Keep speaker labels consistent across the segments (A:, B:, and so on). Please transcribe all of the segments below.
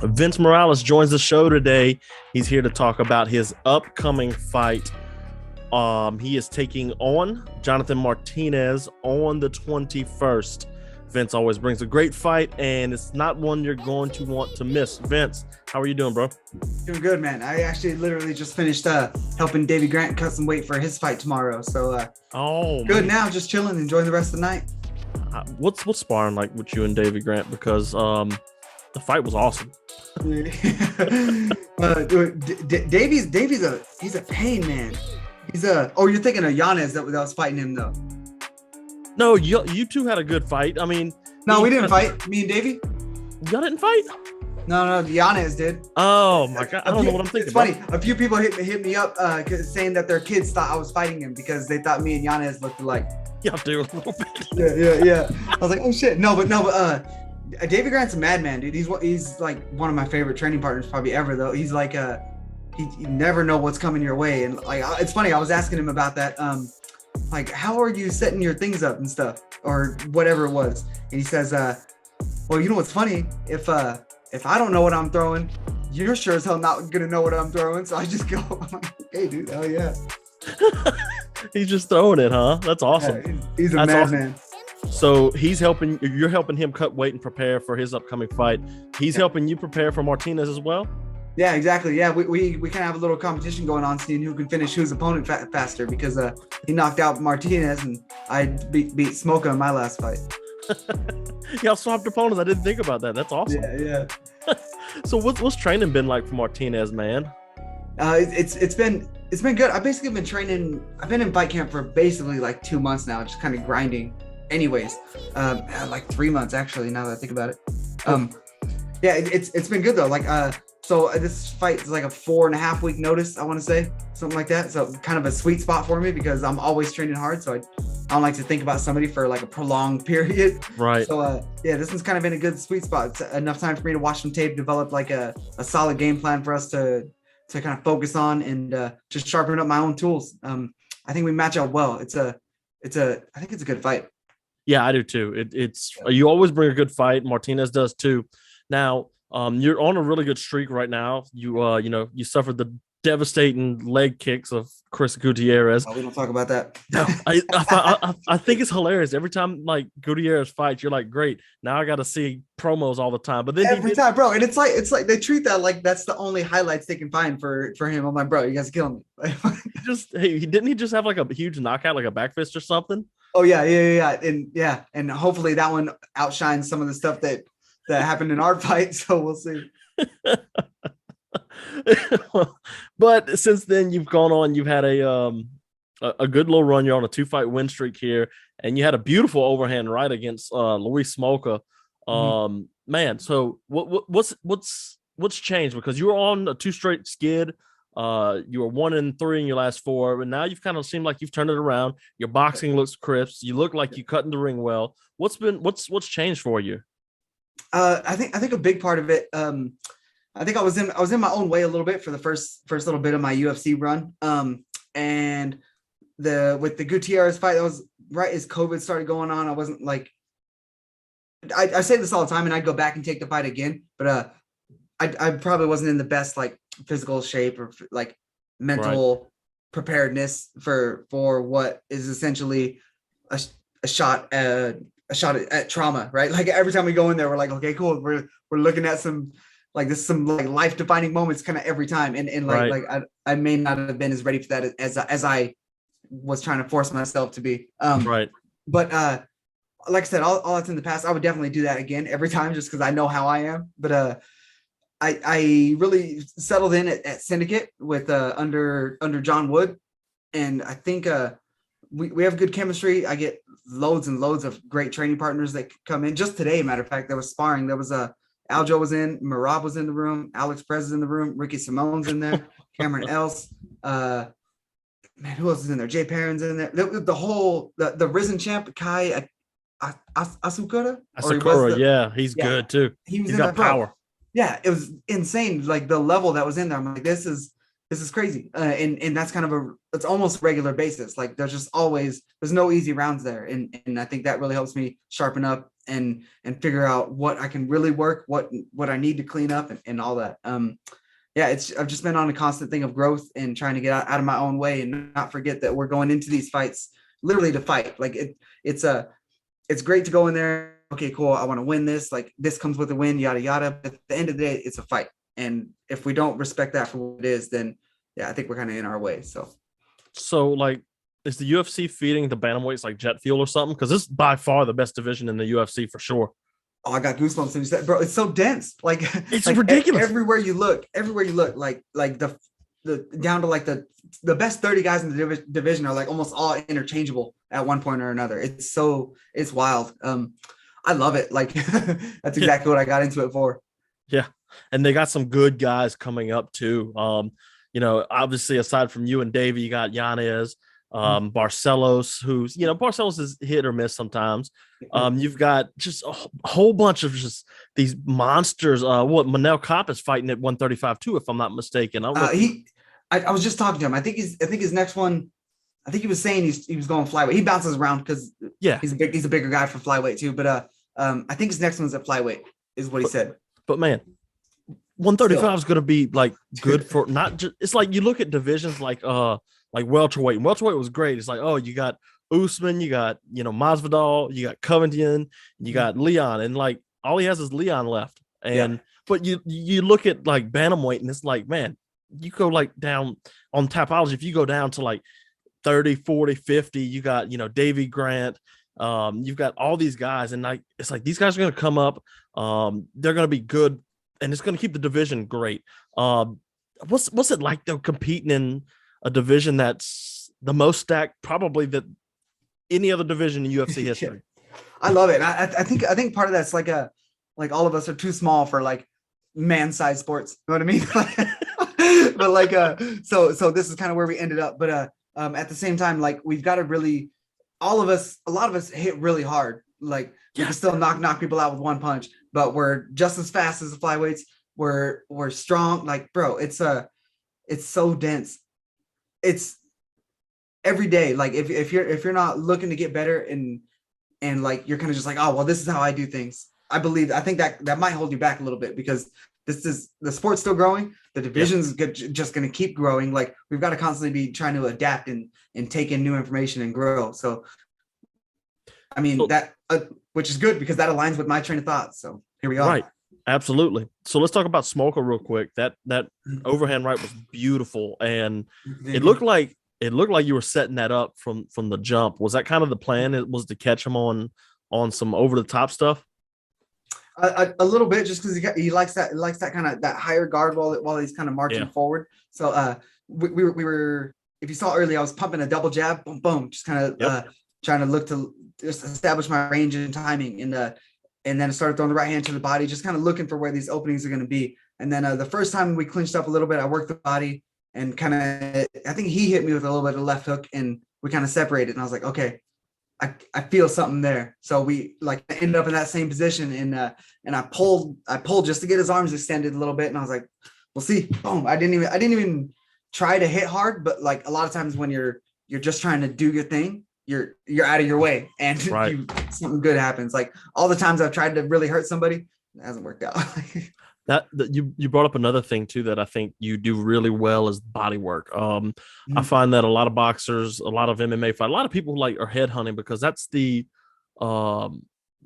A: Vince Morales joins the show today. He's here to talk about his upcoming fight. He is taking on Jonathan Martinez on the 21st. Vince always brings a great fight, and it's not one you're going to want to miss. Vince, how are you doing, bro?
B: Doing good, man. I actually literally just finished helping Davey Grant cut some weight for his fight tomorrow. So good man. Now, just chilling, enjoying the rest of the night.
A: What's sparring like with you and Davey Grant? Because the fight was awesome.
B: He's a pain, man. You're thinking of Yanez that was fighting him though.
A: No, you two had a good fight. I mean,
B: no, we didn't fight. Me and Davey.
A: Y'all didn't fight?
B: No, Yanez did.
A: Oh my god, I don't know what I'm thinking.
B: It's funny. A few people hit me up saying that their kids thought I was fighting him because they thought me and Yanez looked alike.
A: Y'all do a little bit.
B: Yeah. I was like, oh shit. No, but Davey Grant's a madman, dude. He's like one of my favorite training partners probably ever though. He's like you never know what's coming your way, and like it's funny. I was asking him about that. Like, how are you setting your things up and stuff, or whatever it was? And he says, well, you know what's funny? If I don't know what I'm throwing, you're sure as hell not gonna know what I'm throwing. So I just go, I'm like, okay, dude, hell yeah.
A: He's just throwing it, huh? That's awesome.
B: Yeah, he's a madman.
A: So you're helping him cut weight and prepare for his upcoming fight. He's helping you prepare for Martinez as well?
B: Yeah, exactly. Yeah, we kind of have a little competition going on, seeing who can finish whose opponent faster, because he knocked out Martinez and I beat Smoka in my last fight.
A: Y'all swapped opponents. I didn't think about that. That's awesome.
B: Yeah.
A: So what's training been like for Martinez, man?
B: It's been good. I've basically been training. I've been in fight camp for basically like 2 months now, just kind of grinding. Anyways, like 3 months actually. Now that I think about it, yeah, it's been good though. Like so this fight is like a 4.5 week notice. I want to say something like that. So kind of a sweet spot for me because I'm always training hard. So I don't like to think about somebody for like a prolonged period.
A: Right.
B: So yeah, this one's kind of been a good sweet spot. It's enough time for me to watch some tape, develop like a solid game plan for us to kind of focus on and just sharpen up my own tools. I think we match up well. I think it's a good fight.
A: Yeah, I do too. It's you always bring a good fight. Martinez does too. Now, you're on a really good streak right now. You suffered the devastating leg kicks of Chris Gutierrez.
B: Oh, we don't talk about that.
A: No, I think it's hilarious. Every time like Gutierrez fights, you're like, great. Now I got to see promos all the time. But then
B: every time, bro, and it's like they treat that like that's the only highlights they can find for him. I'm like, bro, you guys are killing me.
A: Didn't he just have like a huge knockout, like a back fist or something?
B: Oh yeah, and hopefully that one outshines some of the stuff that happened in our fight. So we'll see.
A: But since then, you've gone on. You've had a good little run. You're on a 2-fight win streak here, and you had a beautiful overhand right against Luis Smolka. Man, so what's changed? Because you were on a 2 straight skid. You were 1-3 in your last 4, but now you've kind of seemed like you've turned it around. Your boxing looks crisp. You look like you cut in the ring well. What's changed for you?
B: I think a big part of it. I think I was in my own way a little bit for the first little bit of my UFC run. And with the Gutierrez fight, that was right as COVID started going on. I wasn't like, I say this all the time, and I'd go back and take the fight again, but I probably wasn't in the best like physical shape or like mental preparedness for what is essentially a shot at trauma, right? Like every time we go in there, we're like, okay, cool. We're looking at some life defining moments kind of every time. And like I may not have been as ready for that as I was trying to force myself to be.
A: Right.
B: But like I said, all that's in the past. I would definitely do that again every time just because I know how I am. But I really settled in at Syndicate with under John Wood. And I think we have good chemistry. I get loads and loads of great training partners that come in. Just today, matter of fact, there was sparring. There was Aljo was in, Marab was in the room, Alex Perez is in the room, Ricky Simone's in there, Cameron Else, man, who else is in there? Jay Perrin's in there. The whole the risen champ Kai Asakura.
A: Yeah, he's good too. He's got power.
B: Yeah, it was insane. Like the level that was in there. I'm like, this is this is crazy. And that's kind of it's almost regular basis. Like there's no easy rounds there. And I think that really helps me sharpen up and figure out what I can really work, what I need to clean up and all that. Yeah, I've just been on a constant thing of growth and trying to get out of my own way and not forget that we're going into these fights literally to fight. Like it's great to go in there. Okay, cool. I want to win this. Like this comes with a win, yada, yada. But at the end of the day, it's a fight. And if we don't respect that for what it is, then yeah, I think we're kind of in our way.
A: So like, is the UFC feeding the bantamweights like jet fuel or something? Because this is by far the best division in the UFC for sure.
B: Oh, I got goosebumps when you said, bro. It's so dense. Like
A: it's
B: like
A: ridiculous.
B: Everywhere you look, like the down to like the best 30 guys in the division are like almost all interchangeable at one point or another. It's wild. I love it. Like that's exactly what I got into it for.
A: Yeah. And they got some good guys coming up too. Obviously aside from you and Davey, you got Yanez, Barcelos, who's, Barcelos is hit or miss sometimes. You've got just a whole bunch of just these monsters. Manel Kopp is fighting at 135 too, if I'm not mistaken.
B: I was just talking to him. I think his next one, I think he was saying he was going flyweight. He bounces around because he's a bigger guy for flyweight too. But I think his next one's at flyweight is what he said.
A: But man, 135 is going to be like good for not just. It's like you look at divisions like welterweight. And welterweight was great. It's like, oh, you got Usman, you got Masvidal, you got Covington, you got Leon, and like all he has is Leon left. And but you look at like bantamweight, and it's like, man, you go like down on Tapology. If you go down to like 30, 40, 50, you got Davy Grant. You've got all these guys, and like it's like these guys are going to come up. They're going to be good, and it's going to keep the division great. What's it like though, competing in a division that's the most stacked probably that any other division in UFC history?
B: I love it. I think part of that's like all of us are too small for like man-sized sports. You know what I mean? But like so this is kind of where we ended up. But at the same time, like we've got to really, a lot of us hit really hard. Like we can still knock people out with one punch, but we're just as fast as the flyweights. We're strong. Like, bro, it's so dense. It's every day. Like if you're not looking to get better and like you're kind of just like, oh well, this is how I do things. I think that might hold you back a little bit because the sport's still growing. The division's just going to keep growing. Like we've got to constantly be trying to adapt and take in new information and grow. So, I mean that, which is good because that aligns with my train of thought. So here we are.
A: Right. Absolutely. So let's talk about Smoker real quick. That overhand right was beautiful, and it looked like you were setting that up from the jump. Was that kind of the plan? It was to catch him on some over the top stuff.
B: A little bit, just because he likes that kind of that higher guard while he's kind of marching forward. So we were, if you saw earlier, I was pumping a double jab, boom, boom, just kind of trying to look to just establish my range and timing, and then I started throwing the right hand to the body, just kind of looking for where these openings are going to be. And then the first time we clinched up a little bit, I worked the body and kind of, I think he hit me with a little bit of left hook, and we kind of separated. And I was like, okay, I feel something there. So we like ended up in that same position, and I pulled just to get his arms extended a little bit. And I was like, we'll see. Boom. I didn't even try to hit hard, but like a lot of times when you're just trying to do your thing, you're out of your way, and something good happens. Like all the times I've tried to really hurt somebody, it hasn't worked out.
A: that you brought up another thing too that I think you do really well is body work. I find that a lot of boxers, a lot of MMA fight, a lot of people like are headhunting because that's the knockout.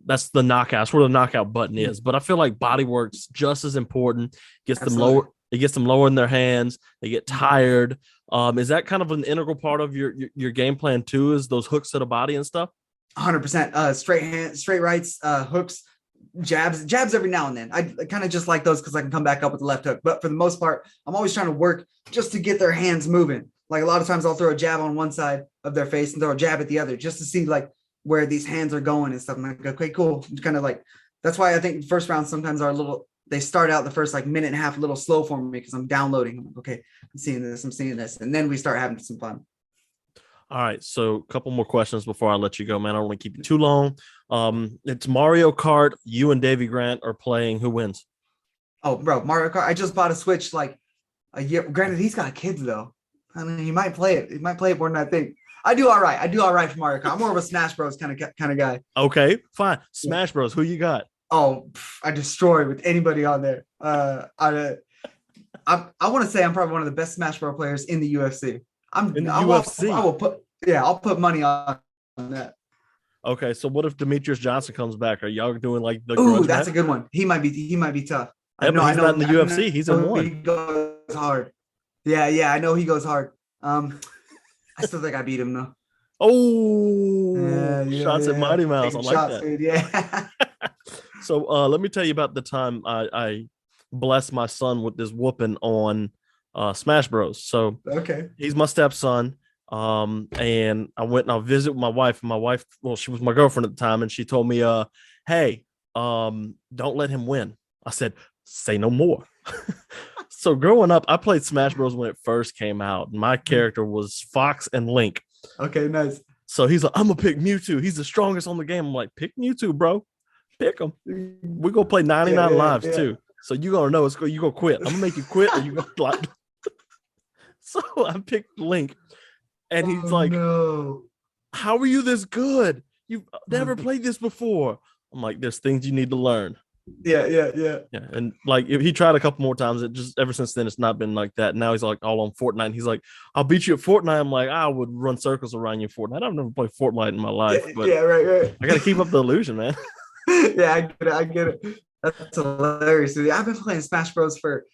A: That's where the knockout button is. But I feel like body work's just as important. Gets them lower. It gets them lower in their hands. They get tired. Is that kind of an integral part of your game plan too? Is those hooks to the body and stuff?
B: 100%. Straight hands, straight rights, hooks, jabs every now and then. I kind of just like those because I can come back up with the left hook. But for the most part, I'm always trying to work just to get their hands moving. Like a lot of times I'll throw a jab on one side of their face and throw a jab at the other just to see like where these hands are going and stuff. I'm like, okay, cool. Kind of like, that's why I think first rounds sometimes are a little, they start out the first like minute and a half a little slow for me because I'm downloading. I'm like, okay, I'm seeing this. And then we start having some fun.
A: All right, so a couple more questions before I let you go, man. I don't want to keep you too long. It's Mario Kart. You and Davey Grant are playing. Who wins?
B: Oh, bro, Mario Kart. I just bought a Switch like a year. Granted, he's got kids though. I mean, he might play it. He might play it more than I think. I do all right. I do all right for Mario Kart. I'm more of a Smash Bros. kind of guy.
A: Okay, fine.
B: Yeah.
A: Smash Bros. Who you got?
B: Oh, I destroy with anybody on there. I want to say I'm probably one of the best Smash Bros. Players in the UFC.
A: UFC.
B: I'll put money on that.
A: Okay, so what if Demetrius Johnson comes back? Are y'all doing like the
B: Ooh, that's
A: match?
B: a good one. He might be tough.
A: Yeah, but he's not in the UFC. He's in one.
B: He goes hard. Yeah, I know he goes hard. I still think I beat him though.
A: Oh, shots at Mighty Mouse. I like
B: shots,
A: that.
B: Dude, yeah.
A: So let me tell you about the time I blessed my son with this whooping on Smash Bros. So
B: okay,
A: he's my stepson. And I went and I visited with my wife. My wife, well, she was my girlfriend at the time, and she told me, hey, don't let him win. I said, say no more. So growing up, I played Smash Bros. When it first came out. My character was Fox and Link.
B: Okay, nice.
A: So he's like, I'm gonna pick Mewtwo. He's the strongest on the game. I'm like, pick Mewtwo, bro. Pick him. We're gonna play 99 lives too. So you're gonna know you gonna quit. I'm gonna make you quit, or you gonna like. So I picked Link, and he's like,
B: no.
A: How are you this good? You've never played this before. I'm like, there's things you need to learn.
B: Yeah.
A: And like, if he tried a couple more times, it just ever since then it's not been like that. Now he's like all on Fortnite. He's like, I'll beat you at Fortnite. I'm like, I would run circles around you in Fortnite. I've never played Fortnite in my life, but
B: right.
A: I got to keep up the illusion, man.
B: Yeah, I get it. That's hilarious. Dude. I've been playing Smash Bros for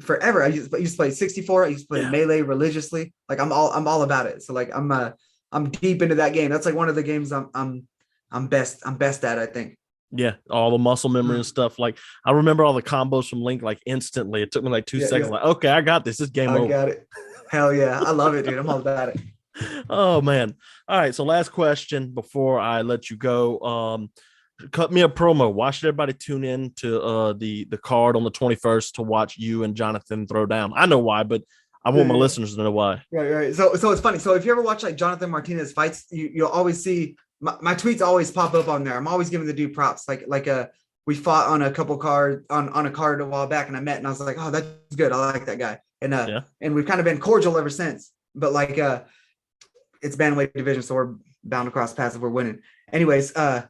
B: forever. I used to play 64. I used to play Melee religiously. Like I'm all about it. So like I'm deep into that game. That's like one of the games I'm best at, I think.
A: Yeah, all the muscle memory and stuff. Like I remember all the combos from Link like instantly. It took me like 2 seconds. Like, okay, I got this. This game over.
B: I got it. Hell yeah. I love it, dude. I'm all about it.
A: Oh man. All right. So last question before I let you go. Cut me a promo. Why should everybody tune in to the card on the 21st to watch you and Jonathan throw down? I know why, but I want my listeners to know why.
B: Right. So it's funny. So if you ever watch like Jonathan Martinez fights, you'll always see my tweets always pop up on there. I'm always giving the dude props. Like we fought on a couple card on a card a while back, and I met, and I was like, oh, that's good. I like that guy. And and we've kind of been cordial ever since. But like it's bantamweight division, so we're bound to cross paths if we're winning. Anyways, I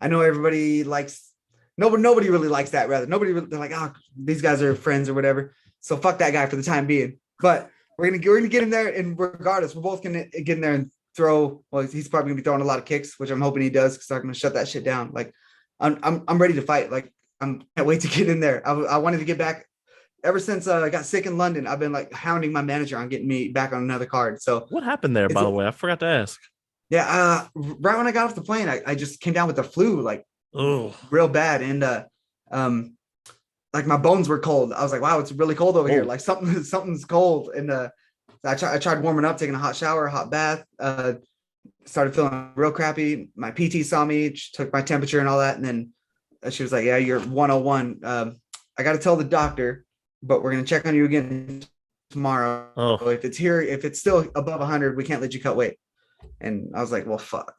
B: know everybody likes nobody really likes that. Rather, they're like, oh, these guys are friends or whatever. So fuck that guy for the time being. But we're gonna get in there, and regardless, we're both gonna get in there and throw. Well, he's probably gonna be throwing a lot of kicks, which I'm hoping he does, because I'm gonna shut that shit down. Like I'm ready to fight. Like can't wait to get in there. I wanted to get back ever since I got sick in London. I've been like hounding my manager on getting me back on another card. So
A: what happened there, by the way? I forgot to ask.
B: Yeah, right when I got off the plane, I just came down with the flu, like real bad, and like my bones were cold. I was like, wow, it's really cold over here. Like something's cold, and I tried warming up, taking a hot shower, a hot bath. Started feeling real crappy. My PT saw me, took my temperature and all that, and then she was like, yeah, you're 101. I got to tell the doctor, but we're gonna check on you again tomorrow. So if it's still above 100, we can't let you cut weight. And I was like, well, fuck.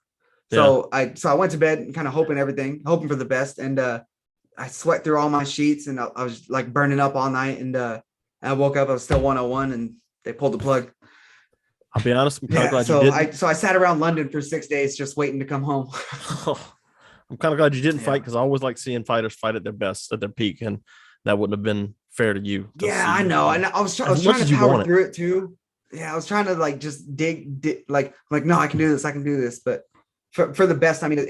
B: So I went to bed and kind of hoping for the best. And I sweat through all my sheets, and I was like burning up all night. And I woke up, I was still 101, and they pulled the plug.
A: I'll be honest, I'm kind of glad you didn't.
B: So I sat around London for 6 days just waiting to come home.
A: I'm kind of glad you didn't fight, because I always like seeing fighters fight at their best, at their peak, and that wouldn't have been fair to you.
B: I know. And I was trying to power through it too. Yeah, I was trying to like just dig like no, I can do this. But for the best, I mean,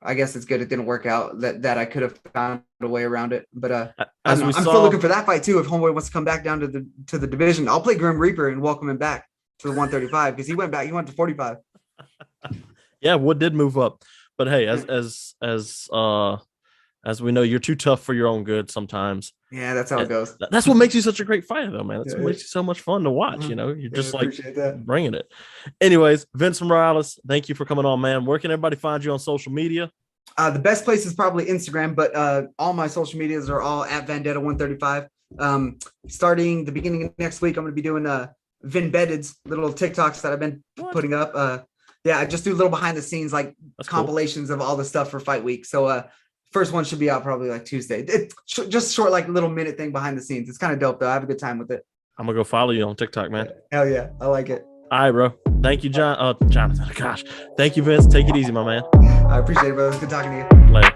B: I guess it's good it didn't work out, that I could have found a way around it. But I'm still looking for that fight too. If Homeboy wants to come back down to the division, I'll play Grim Reaper and welcome him back to the 135, because he went to 45.
A: Yeah, Wood did move up. But hey, as we know, you're too tough for your own good sometimes.
B: Yeah, that's how it goes.
A: That's what makes you such a great fighter, though, man. That's what makes you so much fun to watch. You know, you're just like bringing it. Anyways, Vince Morales, thank you for coming on, man. Where can everybody find you on social media?
B: The best place is probably Instagram, but all my social medias are all at Vendetta135. Starting the beginning of next week, I'm going to be doing Vin Bedded's little TikToks that I've been putting up. I just do little behind the scenes, like compilations of all the stuff for Fight Week. So first one should be out probably like Tuesday. It's just short, like little minute thing behind the scenes. It's kind of dope though. I have a good time with it.
A: I'm gonna go follow you on TikTok, man.
B: Hell yeah, I like it.
A: All right, bro. Thank you, Jonathan. Gosh, thank you, Vince. Take it easy, my man.
B: I appreciate it, bro. It was good talking to you.
A: Later.